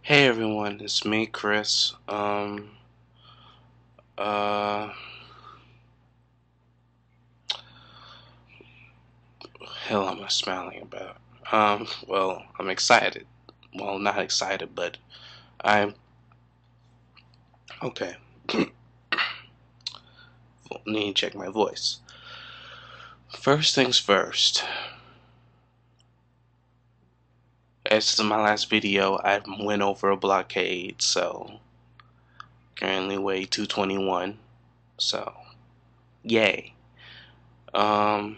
Hey everyone, it's me, Chris. Uh, hell am I smiling about? Well, I'm excited. Well, not excited, but I'm okay. Need to check my voice. First things first. As to my last video, I went over a blockade, so currently weigh 221. So, yay. Um,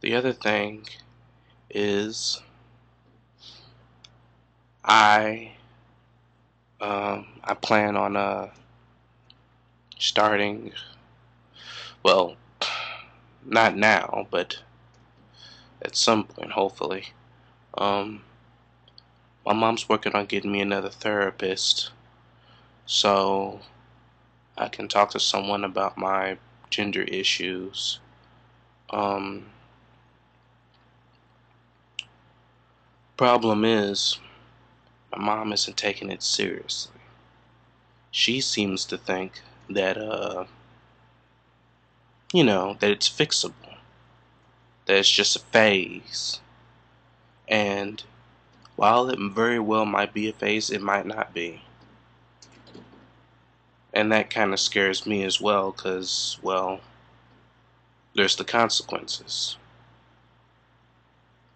the other thing is I I plan on starting, well, not now, but at some point, hopefully. Um, my mom's working on getting me another therapist so I can talk to someone about my gender issues. Um, Problem is, my mom isn't taking it seriously. She seems to think that, that it's fixable, that it's just a phase. And while it very well might be a phase, it might not be. And that kind of scares me as well, because, well, there's the consequences.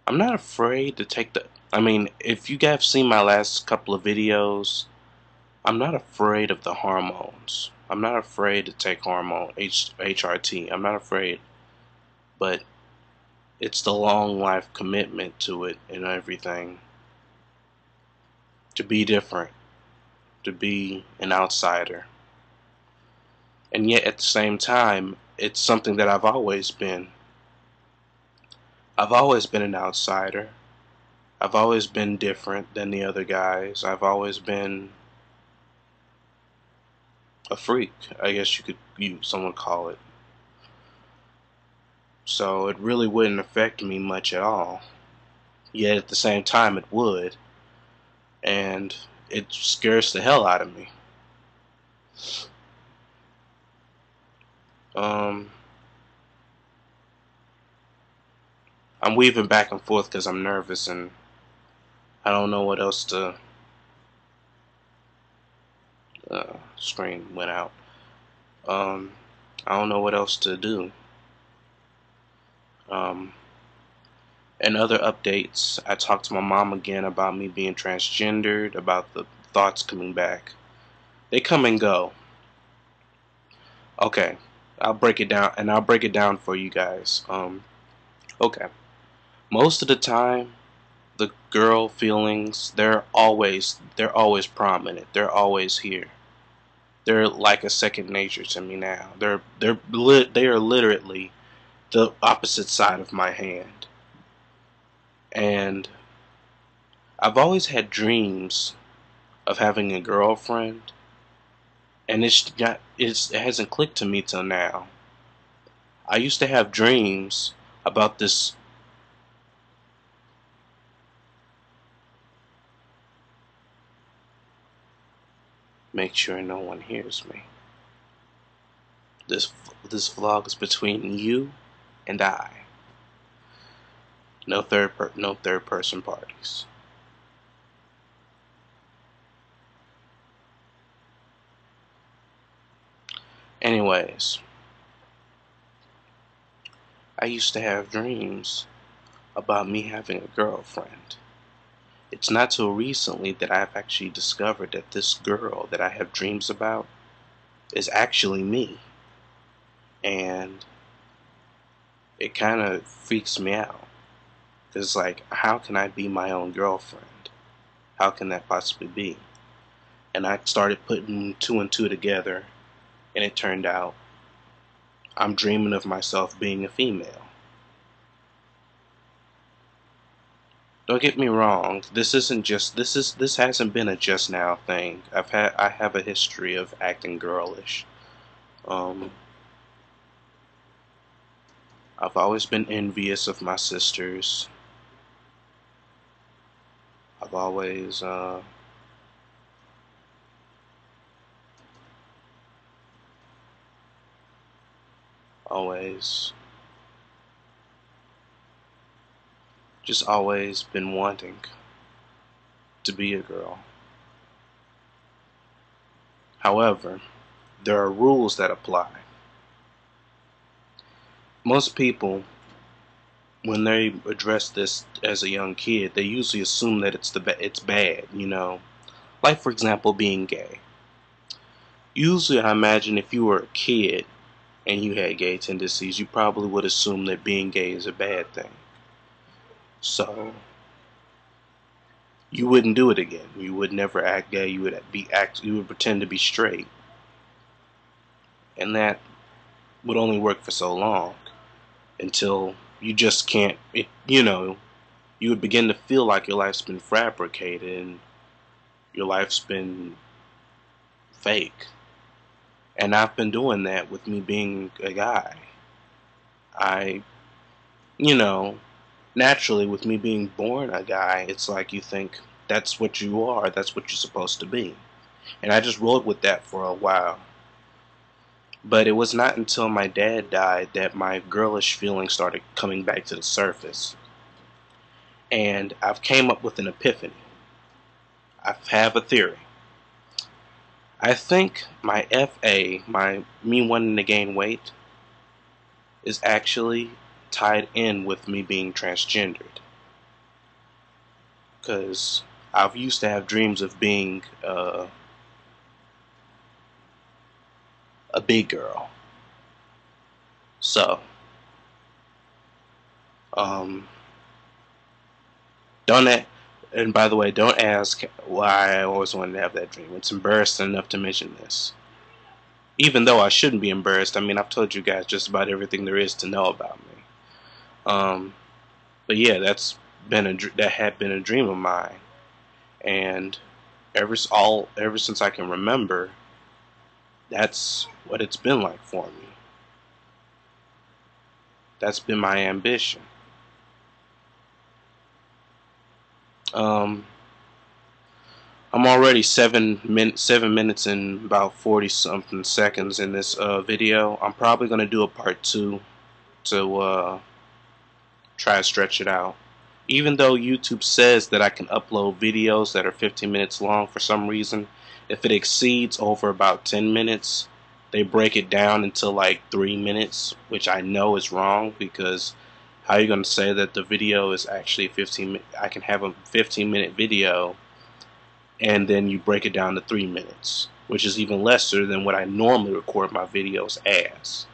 I'm not afraid to take if you guys have seen my last couple of videos, I'm not afraid of the hormones. I'm not afraid to take HRT. I'm not afraid. But it's the long life commitment to it and everything. To be different. To be an outsider. And yet at the same time, it's something that I've always been. I've always been an outsider. I've always been different than the other guys. I've always been a freak, I guess someone call it. So it really wouldn't affect me much at all. Yet at the same time it would. And it scares the hell out of me. Um, I'm weaving back and forth because I'm nervous and I don't know what else to... screen went out. I don't know what else to do. And other updates, I talked to my mom again about me being transgendered, about the thoughts coming back. They come and go. Okay, I'll break it down, and I'll break it down for you guys. Okay. Most of the time, the girl feelings, they're always prominent. They're always here. They're like a second nature to me now. They are literally the opposite side of my hand. And I've always had dreams of having a girlfriend, and it hasn't clicked to me till now. I used to have dreams about this. Make sure no one hears me. This vlog is between you and I. No third person parties. Anyways, I used to have dreams about me having a girlfriend. It's not so recently that I've actually discovered that this girl that I have dreams about is actually me. And it kind of freaks me out. It's like, how can I be my own girlfriend? How can that possibly be? And I started putting two and two together, and it turned out I'm dreaming of myself being a female. Don't get me wrong, this hasn't been a just now thing. I have a history of acting girlish. Um, I've always been envious of my sisters. I've always, just always been wanting to be a girl. However, there are rules that apply. Most people, when they address this as a young kid, they usually assume that it's bad, you know. Like, for example, being gay. Usually, I imagine if you were a kid and you had gay tendencies, you probably would assume that being gay is a bad thing. So you wouldn't do it again. You would never act gay. You would pretend to be straight, and that would only work for so long until you just can't. You know, you would begin to feel like your life's been fabricated and your life's been fake. And I've been doing that with me being a guy. I, you know, naturally, with me being born a guy, it's like you think that's what you are, that's what you're supposed to be. And I just rolled with that for a while. But it was not until my dad died that my girlish feelings started coming back to the surface. And I've came up with an epiphany. I have a theory. I think my me wanting to gain weight, is actually tied in with me being transgendered. Because I've used to have dreams of being a big girl. So, don't and by the way, don't ask why I always wanted to have that dream. It's embarrassing enough to mention this. Even though I shouldn't be embarrassed. I mean, I've told you guys just about everything there is to know about me. But yeah, that had been a dream of mine, and ever since I can remember, that's what it's been like for me. That's been my ambition. I'm already 7 minutes and about 40 something seconds in this video. I'm probably gonna do a part 2 to try to stretch it out. Even though YouTube says that I can upload videos that are 15 minutes long, for some reason, if it exceeds over about 10 minutes, they break it down into like 3 minutes, which I know is wrong, because how are you going to say that the video is actually 15 I can have a 15-minute video and then you break it down to 3 minutes, which is even lesser than what I normally record my videos as.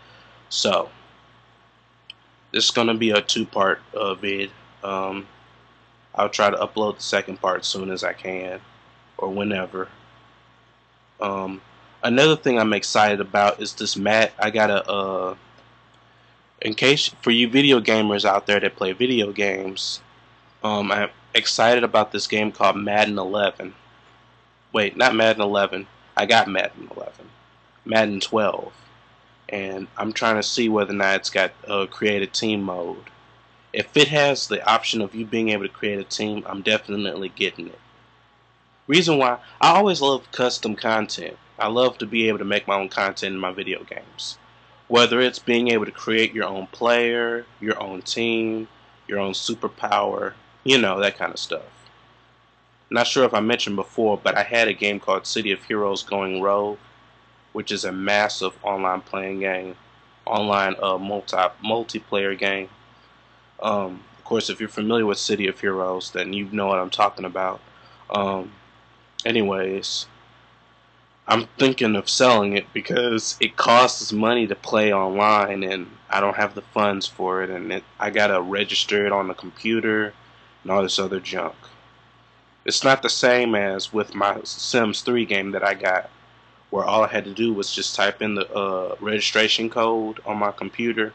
So this is going to be a 2-part vid. I'll try to upload the second part as soon as I can, or whenever. Another thing I'm excited about is this mat. I got a in case for you video gamers out there that play video games, I'm excited about this game called Madden 11. Wait, not Madden 11. I got Madden 11. Madden 12. And I'm trying to see whether or not it's got a create a team mode. If it has the option of you being able to create a team, I'm definitely getting it. Reason why, I always love custom content. I love to be able to make my own content in my video games. Whether it's being able to create your own player, your own team, your own superpower, you know, that kind of stuff. Not sure if I mentioned before, but I had a game called City of Heroes Going Rogue, which is a massive online playing game, online multiplayer game. Of course, if you're familiar with City of Heroes, then you know what I'm talking about. Anyways, I'm thinking of selling it because it costs money to play online, and I don't have the funds for it, and I gotta register it on the computer and all this other junk. It's not the same as with my Sims 3 game that I got, where all I had to do was just type in the registration code on my computer,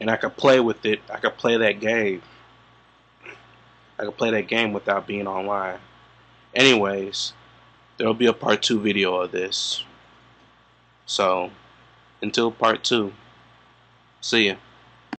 and I could play with it. I could play that game. I could play that game without being online. Anyways, there'll be a part 2 video of this. So until part 2, see ya.